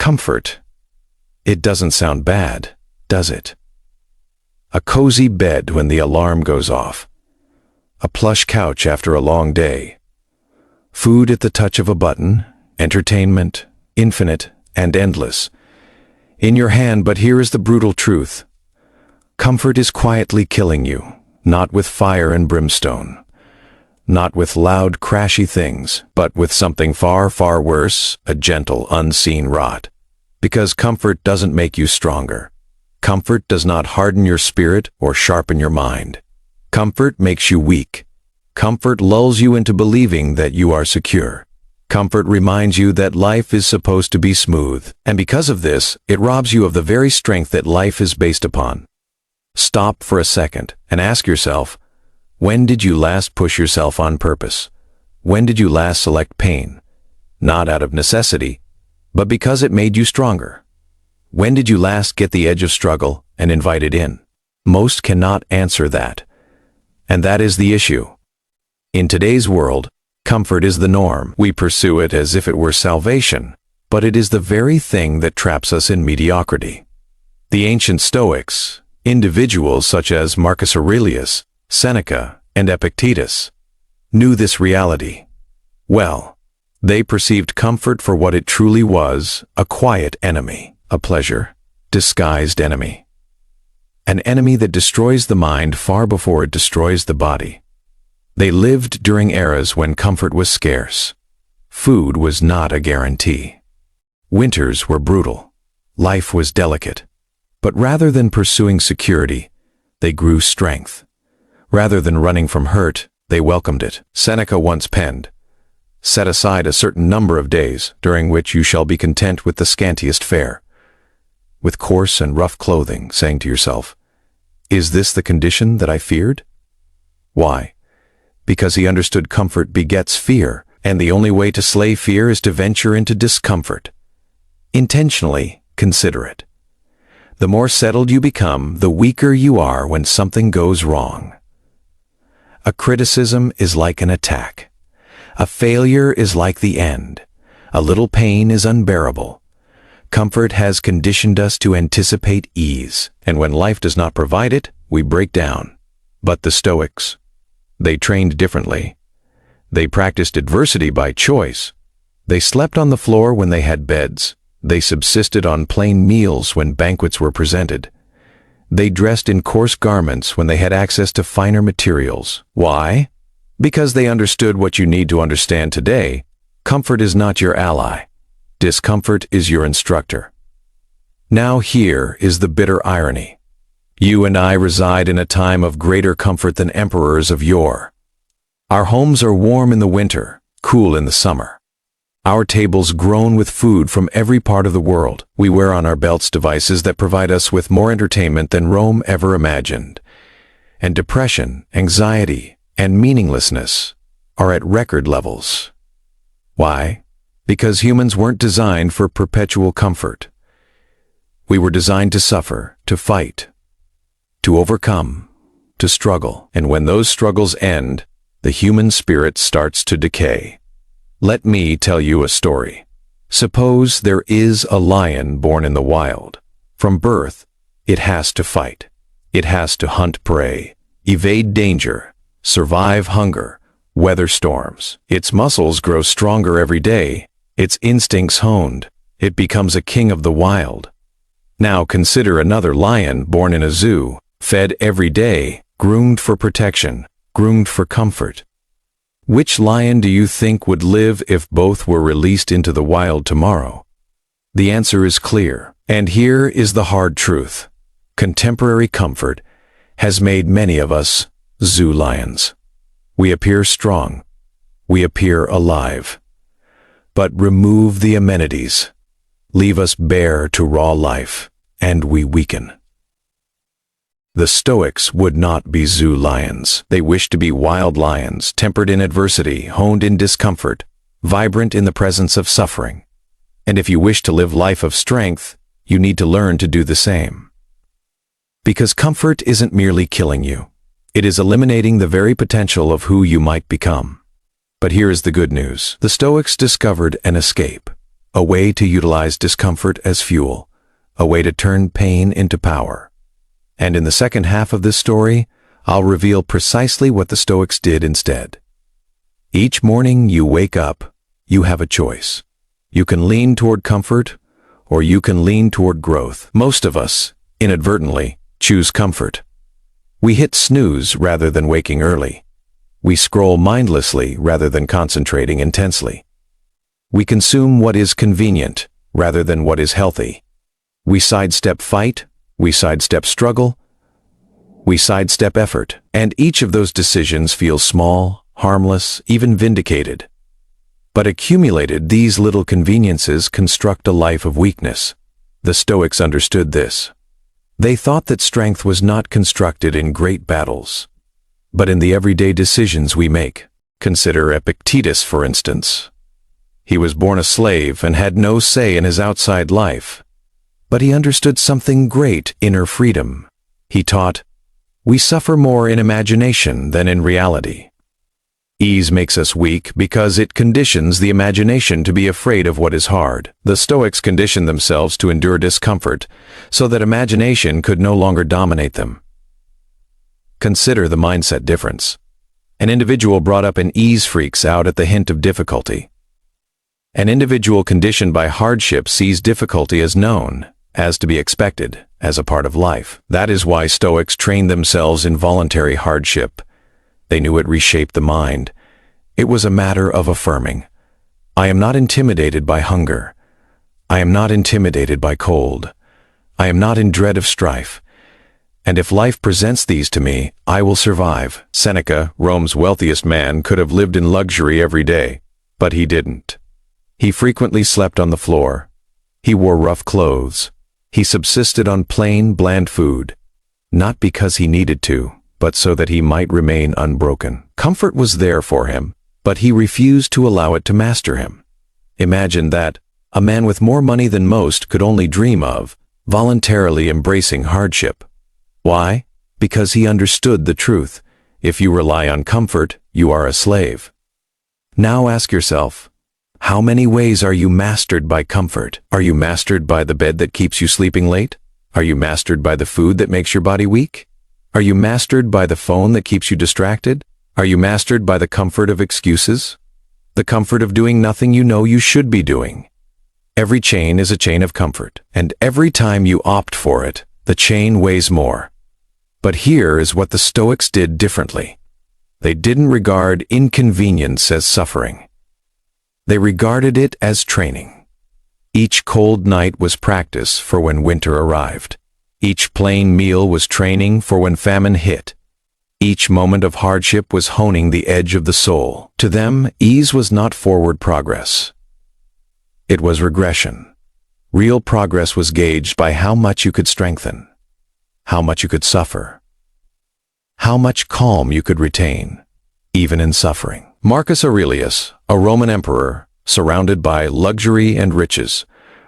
Comfort. It doesn't sound bad, does it? A cozy bed when the alarm goes off. A plush couch after a long day. Food at the touch of a button. Entertainment, infinite and endless. In your hand, but here is the brutal truth. Comfort is quietly killing you, not with fire and brimstone. Not with loud, crashy things, but with something far, far worse, a gentle, unseen rot. Because comfort doesn't make you stronger. Comfort does not harden your spirit or sharpen your mind. Comfort makes you weak. Comfort lulls you into believing that you are secure. Comfort reminds you that life is supposed to be smooth, and because of this, it robs you of the very strength that life is based upon. Stop for a second and ask yourself, when did you last push yourself on purpose? When did you last select pain? Not out of necessity, but because it made you stronger. When did you last get the edge of struggle and invite it in? Most cannot answer that. And that is the issue. In today's world, comfort is the norm. We pursue it as if it were salvation, but it is the very thing that traps us in mediocrity. The ancient Stoics, individuals such as Marcus Aurelius, Seneca, and Epictetus, knew this reality. Well, they perceived comfort for what it truly was, a quiet enemy, a pleasure, disguised enemy. An enemy that destroys the mind far before it destroys the body. They lived during eras when comfort was scarce. Food was not a guarantee. Winters were brutal. Life was delicate. But rather than pursuing security, they grew strength. Rather than running from hurt, they welcomed it. Seneca once penned, "Set aside a certain number of days during which you shall be content with the scantiest fare." With coarse and rough clothing, saying to yourself, "Is this the condition that I feared?" Why? Because he understood comfort begets fear, and the only way to slay fear is to venture into discomfort. Intentionally consider it. The more settled you become, the weaker you are when something goes wrong. A criticism is like an attack. A failure is like the end. A little pain is unbearable. Comfort has conditioned us to anticipate ease, and when life does not provide it, we break down. But the Stoics, they trained differently. They practiced adversity by choice. They slept on the floor when they had beds. They subsisted on plain meals when banquets were presented. They dressed in coarse garments when they had access to finer materials. Why? Because they understood what you need to understand today. Comfort is not your ally. Discomfort is your instructor. Now here is the bitter irony. You and I reside in a time of greater comfort than emperors of yore. Our homes are warm in the winter, cool in the summer. Our tables groan with food from every part of the world. We wear on our belts devices that provide us with more entertainment than Rome ever imagined. And depression, anxiety, and meaninglessness are at record levels. Why? Because humans weren't designed for perpetual comfort. We were designed to suffer, to fight, to overcome, to struggle. And when those struggles end, the human spirit starts to decay. Let me tell you a story. Suppose there is a lion born in the wild. From birth, it has to fight. It has to hunt prey, evade danger, survive hunger, weather storms. Its muscles grow stronger every day, its instincts honed. It becomes a king of the wild. Now consider another lion born in a zoo, fed every day, groomed for protection, groomed for comfort. Which lion do you think would live if both were released into the wild tomorrow? The answer is clear, and here is the hard truth. Contemporary comfort has made many of us zoo lions. We appear strong. We appear alive. But remove the amenities. Leave us bare to raw life, and we weaken. The Stoics would not be zoo lions. They wished to be wild lions, tempered in adversity, honed in discomfort, vibrant in the presence of suffering. And if you wish to live life of strength, you need to learn to do the same. Because comfort isn't merely killing you. It is eliminating the very potential of who you might become. But here is the good news. The Stoics discovered an escape. a way to utilize discomfort as fuel, a way to turn pain into power. And in the second half of this story, I'll reveal precisely what the Stoics did instead. Each morning you wake up, you have a choice. You can lean toward comfort, or you can lean toward growth. Most of us, inadvertently, choose comfort. We hit snooze rather than waking early. We scroll mindlessly rather than concentrating intensely. We consume what is convenient rather than what is healthy. We sidestep fight, we sidestep struggle, we sidestep effort, and each of those decisions feels small, harmless, even vindicated. But accumulated, these little conveniences construct a life of weakness. The Stoics understood this. They thought that strength was not constructed in great battles, but in the everyday decisions we make. Consider Epictetus, for instance. He was born a slave and had no say in his outside life, but he understood something great: inner freedom. He taught, "We suffer more in imagination than in reality." Ease makes us weak because it conditions the imagination to be afraid of what is hard. The Stoics conditioned themselves to endure discomfort so that imagination could no longer dominate them. Consider the mindset difference. An individual brought up in ease freaks out at the hint of difficulty. An individual conditioned by hardship sees difficulty as known, as to be expected, as a part of life. That is why Stoics trained themselves in voluntary hardship. They knew it reshaped the mind. It was a matter of affirming, "I am not intimidated by hunger. I am not intimidated by cold. I am not in dread of strife. And if life presents these to me, I will survive." Seneca, Rome's wealthiest man, could have lived in luxury every day, but he didn't. He frequently slept on the floor. He wore rough clothes. He subsisted on plain, bland food, not because he needed to, but so that he might remain unbroken. Comfort was there for him, but he refused to allow it to master him. Imagine that, a man with more money than most could only dream of, voluntarily embracing hardship. Why? Because he understood the truth. If you rely on comfort, you are a slave. Now ask yourself, how many ways are you mastered by comfort? Are you mastered by the bed that keeps you sleeping late? Are you mastered by the food that makes your body weak? Are you mastered by the phone that keeps you distracted? Are you mastered by the comfort of excuses? The comfort of doing nothing you know you should be doing? Every chain is a chain of comfort, and every time you opt for it, the chain weighs more. But here is what the Stoics did differently. They didn't regard inconvenience as suffering. They regarded it as training. Each cold night was practice for when winter arrived. Each plain meal was training for when famine hit. Each moment of hardship was honing the edge of the soul. To them, ease was not forward progress. It was regression. Real progress was gauged by how much you could strengthen, how much you could suffer, how much calm you could retain, even in suffering. Marcus Aurelius, a Roman emperor, surrounded by luxury and riches,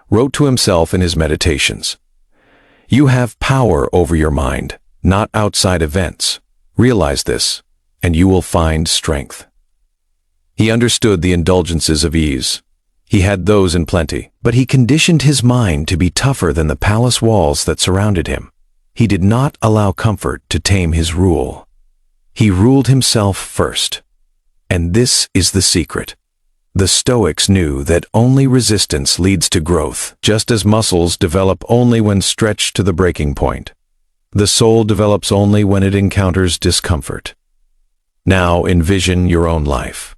wrote to himself in his meditations, "You have power over your mind, not outside events. Realize this, and you will find strength." He understood the indulgences of ease. He had those in plenty, but he conditioned his mind to be tougher than the palace walls that surrounded him. He did not allow comfort to tame his rule. He ruled himself first. And this is the secret. The Stoics knew that only resistance leads to growth, just as muscles develop only when stretched to the breaking point. The soul develops only when it encounters discomfort. Now envision your own life.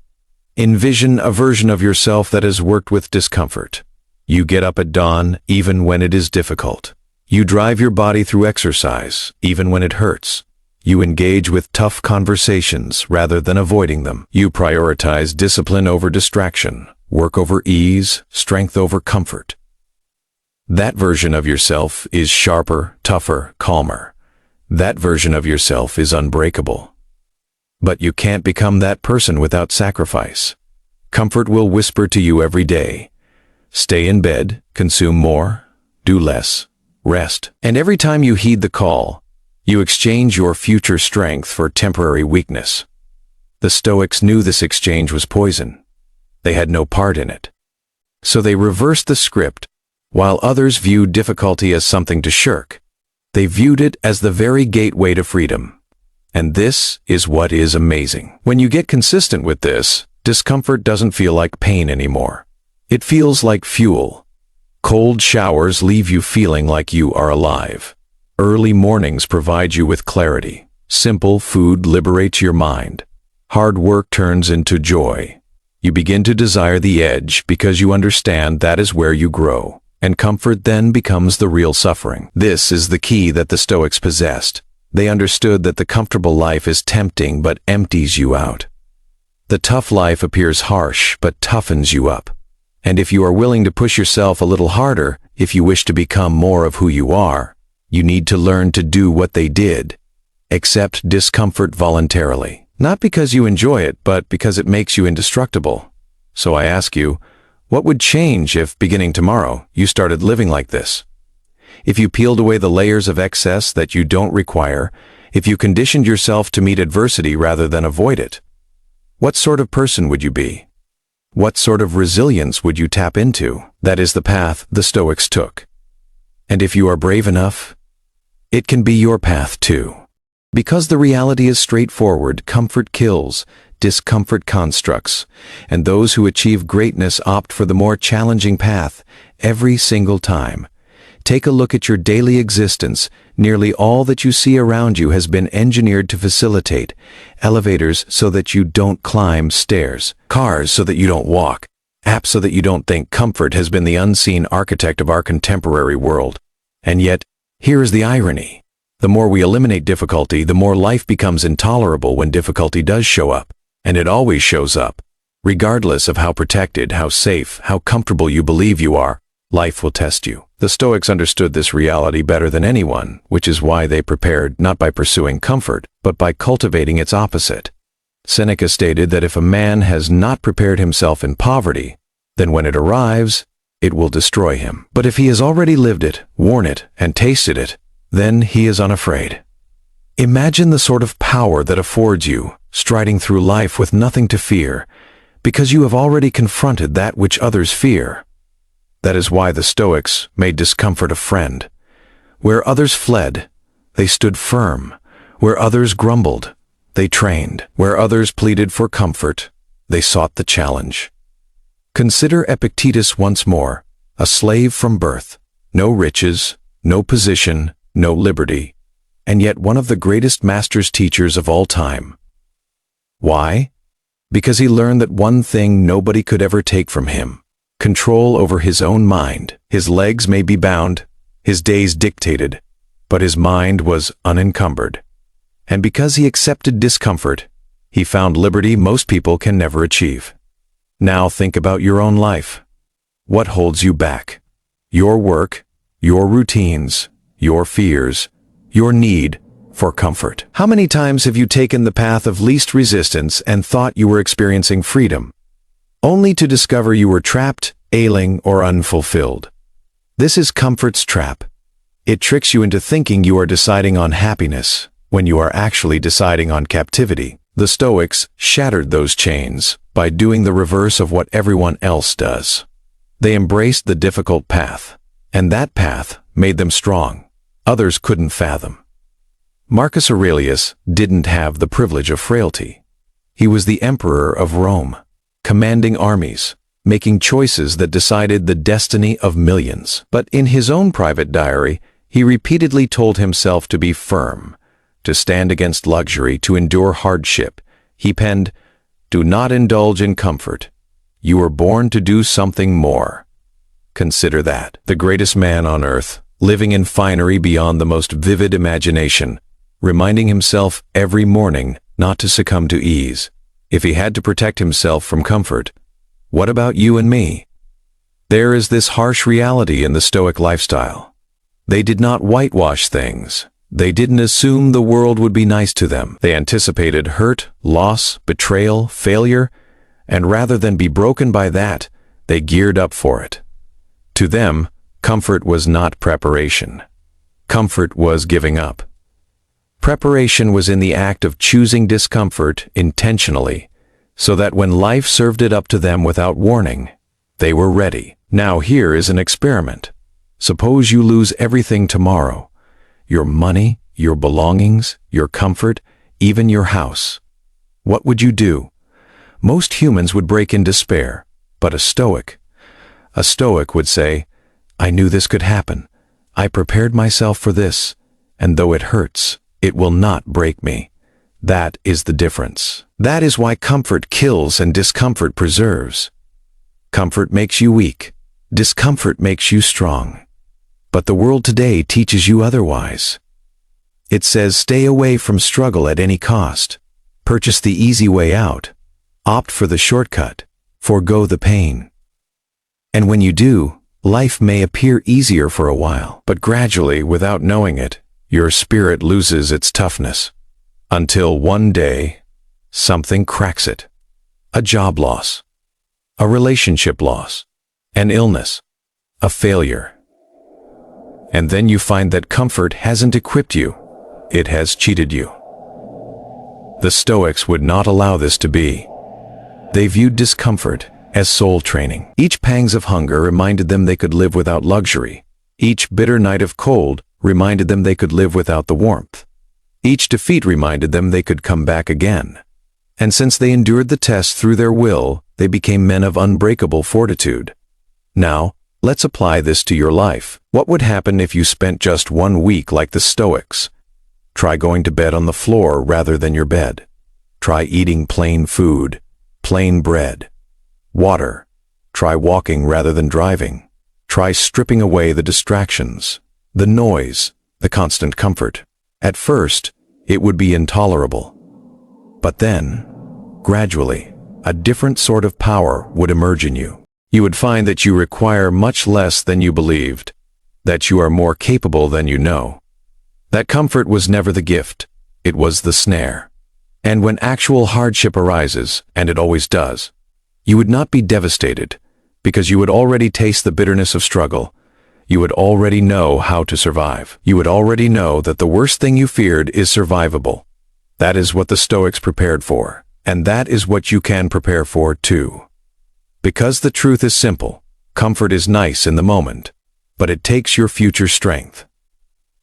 Envision a version of yourself that has worked with discomfort. You get up at dawn, even when it is difficult. You drive your body through exercise, even when it hurts. You engage with tough conversations rather than avoiding them. You prioritize discipline over distraction, work over ease, strength over comfort. That version of yourself is sharper, tougher, calmer. That version of yourself is unbreakable. But you can't become that person without sacrifice. Comfort will whisper to you every day, "Stay in bed, consume more, do less, rest." And every time you heed the call, you exchange your future strength for temporary weakness. The Stoics knew this exchange was poison. They had no part in it. So they reversed the script. While others viewed difficulty as something to shirk, they viewed it as the very gateway to freedom. And this is what is amazing. When you get consistent with this, discomfort doesn't feel like pain anymore. It feels like fuel. Cold showers leave you feeling like you are alive. Early mornings provide you with clarity. Simple food liberates your mind. Hard work turns into joy. You begin to desire the edge because you understand that is where you grow, and comfort then becomes the real suffering. This is the key that the Stoics possessed. They understood that the comfortable life is tempting but empties you out. The tough life appears harsh but toughens you up. And if you are willing to push yourself a little harder, if you wish to become more of who you are, you need to learn to do what they did. Accept discomfort voluntarily. Not because you enjoy it, but because it makes you indestructible. So I ask you, what would change if, beginning tomorrow, you started living like this? If you peeled away the layers of excess that you don't require, if you conditioned yourself to meet adversity rather than avoid it, what sort of person would you be? What sort of resilience would you tap into? That is the path the Stoics took. And if you are brave enough, it can be your path too. Because the reality is straightforward, comfort kills, discomfort constructs, and those who achieve greatness opt for the more challenging path every single time. Take a look at your daily existence. Nearly all that you see around you has been engineered to facilitate. Elevators so that you don't climb stairs. Cars so that you don't walk. Apps so that you don't think. Comfort has been the unseen architect of our contemporary world. And yet, here is the irony. The more we eliminate difficulty, the more life becomes intolerable when difficulty does show up. And it always shows up. Regardless of how protected, how safe, how comfortable you believe you are, life will test you. The Stoics understood this reality better than anyone, which is why they prepared not by pursuing comfort, but by cultivating its opposite. Seneca stated that if a man has not prepared himself in poverty, then when it arrives, it will destroy him. But if he has already lived it, worn it, and tasted it, then he is unafraid. Imagine the sort of power that affords you, striding through life with nothing to fear, because you have already confronted that which others fear. That is why the Stoics made discomfort a friend. Where others fled, they stood firm. Where others grumbled, they trained. Where others pleaded for comfort, they sought the challenge. Consider Epictetus once more, a slave from birth. No riches, no position, no liberty, and yet one of the greatest masters teachers of all time. Why? Because he learned that one thing nobody could ever take from him. Control over his own mind. His legs may be bound, his days dictated, but his mind was unencumbered. And because he accepted discomfort, he found liberty most people can never achieve. Now think about your own life. What holds you back? Your work, your routines, your fears, your need for comfort. How many times have you taken the path of least resistance and thought you were experiencing freedom, only to discover you were trapped, ailing, or unfulfilled? This is comfort's trap. It tricks you into thinking you are deciding on happiness when you are actually deciding on captivity. The Stoics shattered those chains by doing the reverse of what everyone else does. They embraced the difficult path, and that path made them strong. Others couldn't fathom. Marcus Aurelius didn't have the privilege of frailty. He was the emperor of Rome, commanding armies, making choices that decided the destiny of millions. But in his own private diary, he repeatedly told himself to be firm, to stand against luxury, to endure hardship. He penned, "Do not indulge in comfort. You were born to do something more." Consider that. The greatest man on earth, living in finery beyond the most vivid imagination, reminding himself every morning not to succumb to ease. If he had to protect himself from comfort, what about you and me? There is this harsh reality in the Stoic lifestyle. They did not whitewash things. They didn't assume the world would be nice to them. They anticipated hurt, loss, betrayal, failure, and rather than be broken by that, they geared up for it. To them, comfort was not preparation. Comfort was giving up. Preparation was in the act of choosing discomfort intentionally, so that when life served it up to them without warning, They were ready. Now here is an experiment. Suppose you lose everything tomorrow. Your money, your belongings, your comfort, even your house. What would you do? Most humans would break in despair, but a Stoic would say, I knew this could happen. I prepared myself for this, and though it hurts, it will not break me. That is the difference. That is why comfort kills and discomfort preserves. Comfort makes you weak. Discomfort makes you strong. But the world today teaches you otherwise. It says stay away from struggle at any cost. Purchase the easy way out. Opt for the shortcut. Forgo the pain. And when you do, life may appear easier for a while, but gradually, without knowing it, your spirit loses its toughness. Until one day, something cracks it. A job loss. A relationship loss. An illness. A failure. And then you find that comfort hasn't equipped you. It has cheated you. The Stoics would not allow this to be. They viewed discomfort as soul training. Each pangs of hunger reminded them they could live without luxury. Each bitter night of cold reminded them they could live without the warmth. Each defeat reminded them they could come back again. And since they endured the test through their will, they became men of unbreakable fortitude. Now, let's apply this to your life. What would happen if you spent just 1 week like the Stoics? Try going to bed on the floor rather than your bed. Try eating plain food, plain bread. Water. Try walking rather than driving. Try stripping away the distractions, the noise, the constant comfort. At first, it would be intolerable. But then, gradually, a different sort of power would emerge in you. You would find that you require much less than you believed, that you are more capable than you know. That comfort was never the gift, it was the snare. And when actual hardship arises, and it always does, you would not be devastated, because you would already taste the bitterness of struggle. You would already know how to survive. You would already know that the worst thing you feared is survivable. That is what the Stoics prepared for, and that is what you can prepare for too. Because the truth is simple, comfort is nice in the moment, but it takes your future strength.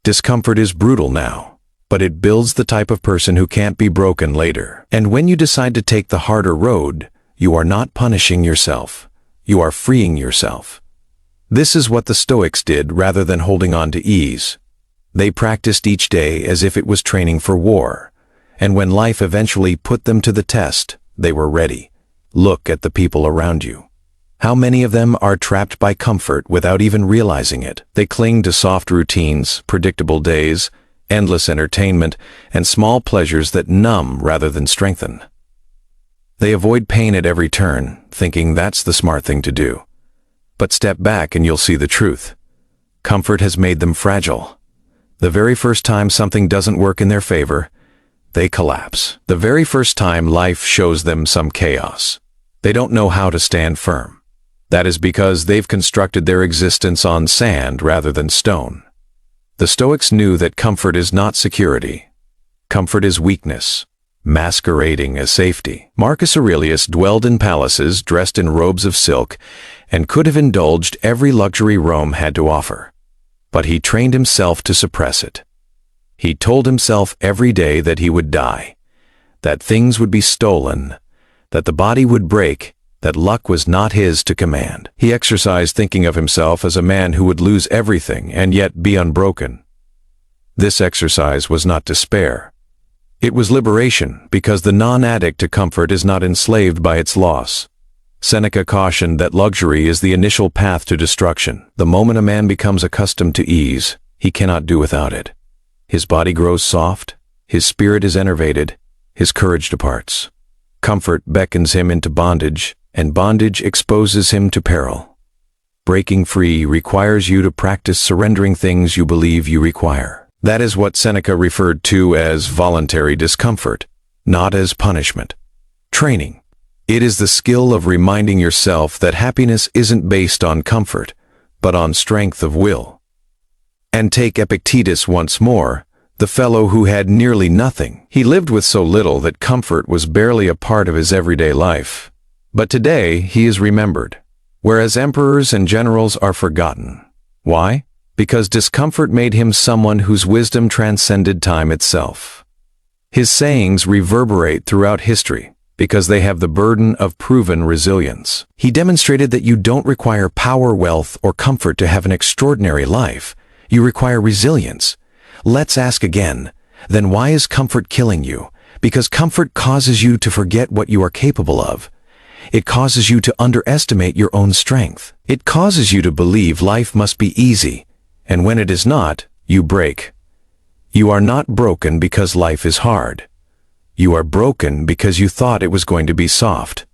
Discomfort is brutal now, but it builds the type of person who can't be broken later. And when you decide to take the harder road, you are not punishing yourself. You are freeing yourself. This is what the Stoics did rather than holding on to ease. They practiced each day as if it was training for war. And when life eventually put them to the test, they were ready. Look at the people around you. How many of them are trapped by comfort without even realizing it? They cling to soft routines, predictable days, endless entertainment, and small pleasures that numb rather than strengthen. They avoid pain at every turn, thinking that's the smart thing to do. But step back and you'll see the truth. Comfort has made them fragile. The very first time something doesn't work in their favor, they collapse. The very first time life shows them some chaos, they don't know how to stand firm. That is because they've constructed their existence on sand rather than stone. The Stoics knew that comfort is not security. Comfort is weakness, masquerading as safety. Marcus Aurelius dwelled in palaces dressed in robes of silk and could have indulged every luxury Rome had to offer. But he trained himself to suppress it. He told himself every day that he would die, that things would be stolen, that the body would break, that luck was not his to command. He exercised thinking of himself as a man who would lose everything and yet be unbroken. This exercise was not despair. It was liberation, because the non-addict to comfort is not enslaved by its loss. Seneca cautioned that luxury is the initial path to destruction. The moment a man becomes accustomed to ease, he cannot do without it. His body grows soft, his spirit is enervated, his courage departs. Comfort beckons him into bondage, and bondage exposes him to peril. Breaking free requires you to practice surrendering things you believe you require. That is what Seneca referred to as voluntary discomfort, not as punishment. Training. It is the skill of reminding yourself that happiness isn't based on comfort, but on strength of will. And take Epictetus once more, the fellow who had nearly nothing. He lived with so little that comfort was barely a part of his everyday life. But today he is remembered, whereas emperors and generals are forgotten. Why? Because discomfort made him someone whose wisdom transcended time itself. His sayings reverberate throughout history because they have the burden of proven resilience. He demonstrated that you don't require power, wealth, or comfort to have an extraordinary life. You require resilience. Let's ask again, then why is comfort killing you? Because comfort causes you to forget what you are capable of. It causes you to underestimate your own strength. It causes you to believe life must be easy, and when it is not, you break. You are not broken because life is hard. You are broken because you thought it was going to be soft.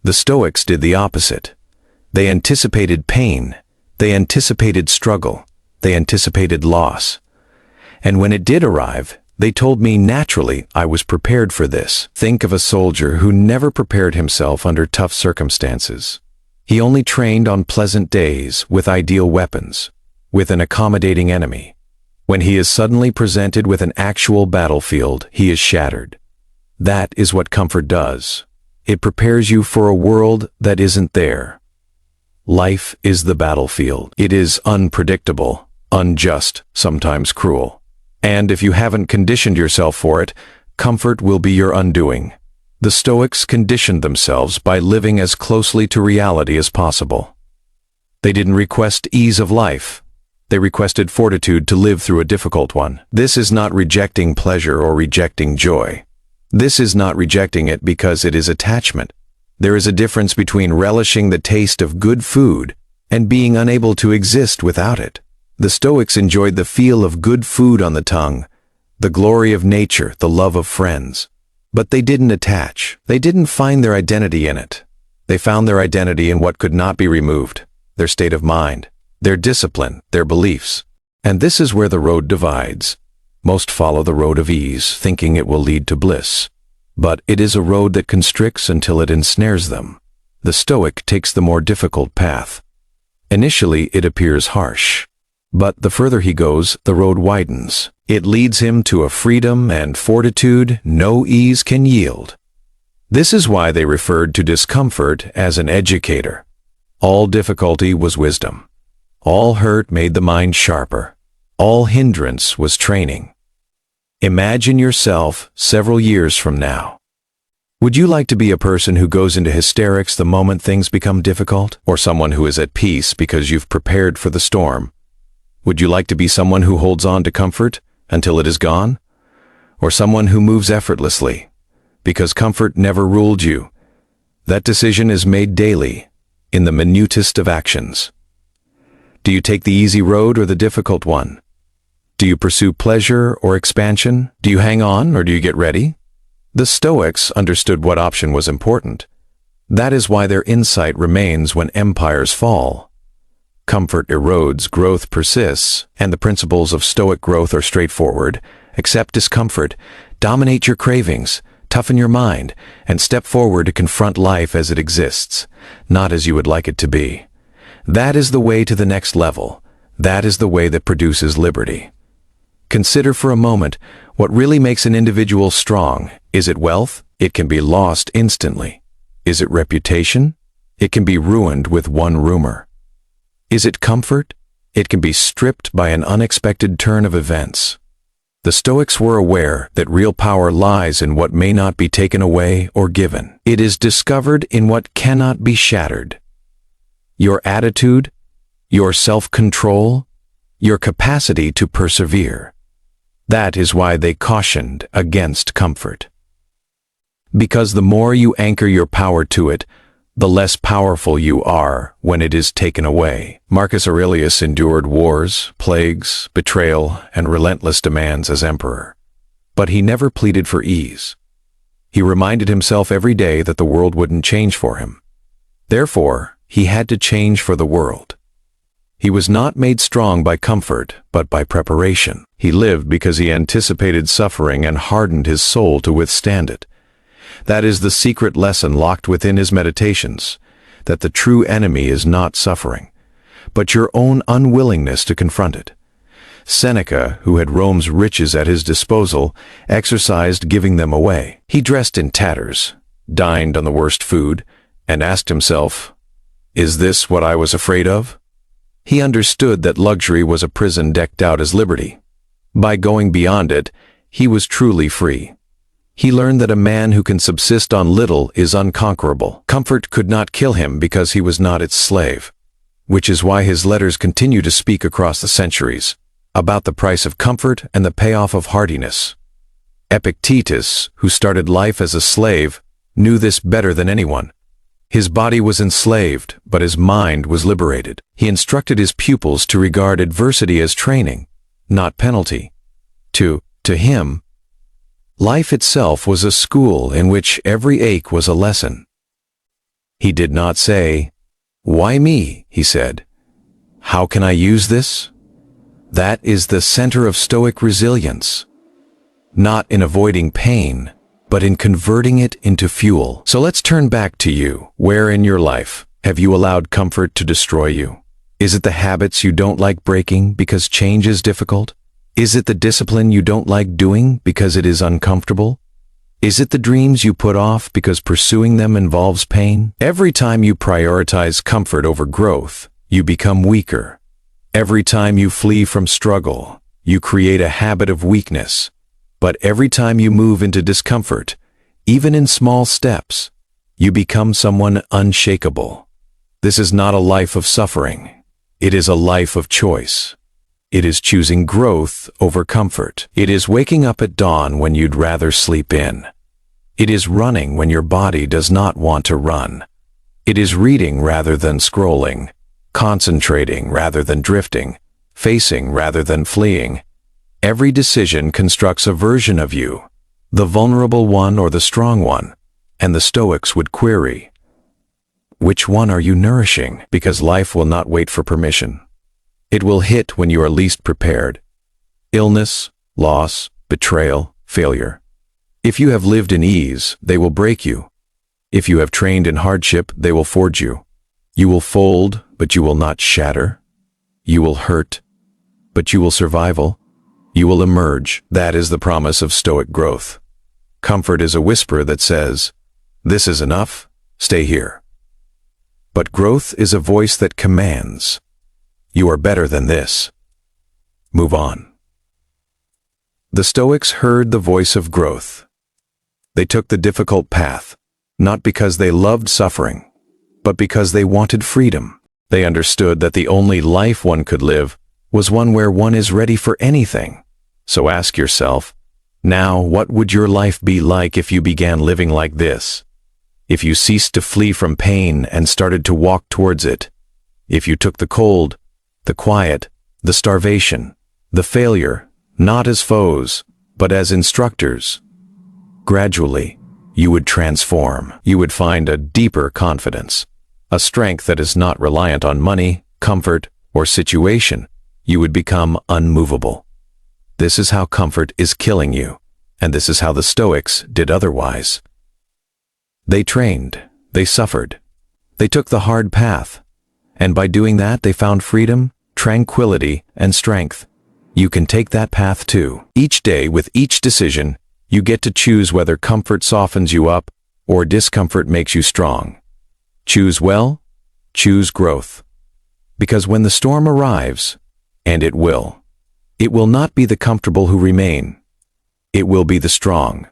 The Stoics did the opposite. They anticipated pain. They anticipated struggle. They anticipated loss. And when it did arrive, they told me naturally I was prepared for this. Think of a soldier who never prepared himself under tough circumstances. He only trained on pleasant days with ideal weapons, with an accommodating enemy. When he is suddenly presented with an actual battlefield, he is shattered. That is what comfort does. It prepares you for a world that isn't there. Life is the battlefield. It is unpredictable, unjust, sometimes cruel. And if you haven't conditioned yourself for it, comfort will be your undoing. The Stoics conditioned themselves by living as closely to reality as possible. They didn't request ease of life. They requested fortitude to live through a difficult one. This is not rejecting pleasure or rejecting joy. This is not rejecting it because it is attachment. There is a difference between relishing the taste of good food and being unable to exist without it. The Stoics enjoyed the feel of good food on the tongue, the glory of nature, the love of friends. But they didn't attach. They didn't find their identity in it. They found their identity in what could not be removed, their state of mind, their discipline, their beliefs. And this is where the road divides. Most follow the road of ease, thinking it will lead to bliss. But it is a road that constricts until it ensnares them. The Stoic takes the more difficult path. Initially, it appears harsh. But the further he goes, the road widens. It leads him to a freedom and fortitude no ease can yield. This is why they referred to discomfort as an educator. All difficulty was wisdom. All hurt made the mind sharper. All hindrance was training. Imagine yourself several years from now. Would you like to be a person who goes into hysterics the moment things become difficult, or someone who is at peace because you've prepared for the storm? Would you like to be someone who holds on to comfort until it is gone, or someone who moves effortlessly because comfort never ruled you? That decision is made daily in the minutest of actions. Do you take the easy road or the difficult one? Do you pursue pleasure or expansion? Do you hang on or do you get ready? The Stoics understood what option was important. That is why their insight remains when empires fall. Comfort erodes, growth persists, and the principles of Stoic growth are straightforward. Accept discomfort, dominate your cravings, toughen your mind, and step forward to confront life as it exists, not as you would like it to be. That is the way to the next level. That is the way that produces liberty. Consider for a moment what really makes an individual strong. Is it wealth? It can be lost instantly. Is it reputation? It can be ruined with one rumor. Is it comfort? It can be stripped by an unexpected turn of events. The Stoics were aware that real power lies in what may not be taken away or given. It is discovered in what cannot be shattered. Your attitude, your self-control, your capacity to persevere. That is why they cautioned against comfort. Because the more you anchor your power to it, the less powerful you are when it is taken away. Marcus Aurelius endured wars, plagues, betrayal, and relentless demands as emperor. But he never pleaded for ease. He reminded himself every day that the world wouldn't change for him. Therefore, he had to change for the world. He was not made strong by comfort, but by preparation. He lived because he anticipated suffering and hardened his soul to withstand it. That is the secret lesson locked within his meditations, that the true enemy is not suffering, but your own unwillingness to confront it. Seneca, who had Rome's riches at his disposal, exercised giving them away. He dressed in tatters, dined on the worst food, and asked himself, Is this what I was afraid of? He understood that luxury was a prison decked out as liberty. By going beyond it, he was truly free. He learned that a man who can subsist on little is unconquerable. Comfort could not kill him because he was not its slave, which is why his letters continue to speak across the centuries about the price of comfort and the payoff of hardiness. Epictetus, who started life as a slave, knew this better than anyone. His body was enslaved, but his mind was liberated. He instructed his pupils to regard adversity as training, not penalty. To him, life itself was a school in which every ache was a lesson. He did not say, "Why me?" he said. "How can I use this?" That is the center of Stoic resilience. Not in avoiding pain, but in converting it into fuel. So let's turn back to you. Where in your life have you allowed comfort to destroy you? Is it the habits you don't like breaking because change is difficult? Is it the discipline you don't like doing because it is uncomfortable? Is it the dreams you put off because pursuing them involves pain? Every time you prioritize comfort over growth, you become weaker. Every time you flee from struggle, you create a habit of weakness. But every time you move into discomfort, even in small steps, you become someone unshakable. This is not a life of suffering. It is a life of choice. It is choosing growth over comfort. It is waking up at dawn when you'd rather sleep in. It is running when your body does not want to run. It is reading rather than scrolling, concentrating rather than drifting, facing rather than fleeing. Every decision constructs a version of you, the vulnerable one or the strong one, and the Stoics would query, which one are you nourishing? Because life will not wait for permission. It will hit when you are least prepared. Illness, loss, betrayal, failure. If you have lived in ease, they will break you. If you have trained in hardship, they will forge you. You will fold, but you will not shatter. You will hurt, but you will survive. You will emerge. That is the promise of Stoic growth. Comfort is a whisper that says, "This is enough, stay here." But growth is a voice that commands, "You are better than this. Move on." The Stoics heard the voice of growth. They took the difficult path, not because they loved suffering, but because they wanted freedom. They understood that the only life one could live was one where one is ready for anything. So ask yourself, now what would your life be like if you began living like this? If you ceased to flee from pain and started to walk towards it? If you took the cold, the quiet, the starvation, the failure, not as foes, but as instructors? Gradually, you would transform. You would find a deeper confidence, a strength that is not reliant on money, comfort, or situation. You would become unmovable. This is how comfort is killing you, and this is how the Stoics did otherwise. They trained, they suffered, they took the hard path, and by doing that they found freedom, tranquility, and strength. You can take that path too. Each day, with each decision, you get to choose whether comfort softens you up or discomfort makes you strong. Choose well, choose growth. Because when the storm arrives, and it will not be the comfortable who remain. It will be the strong,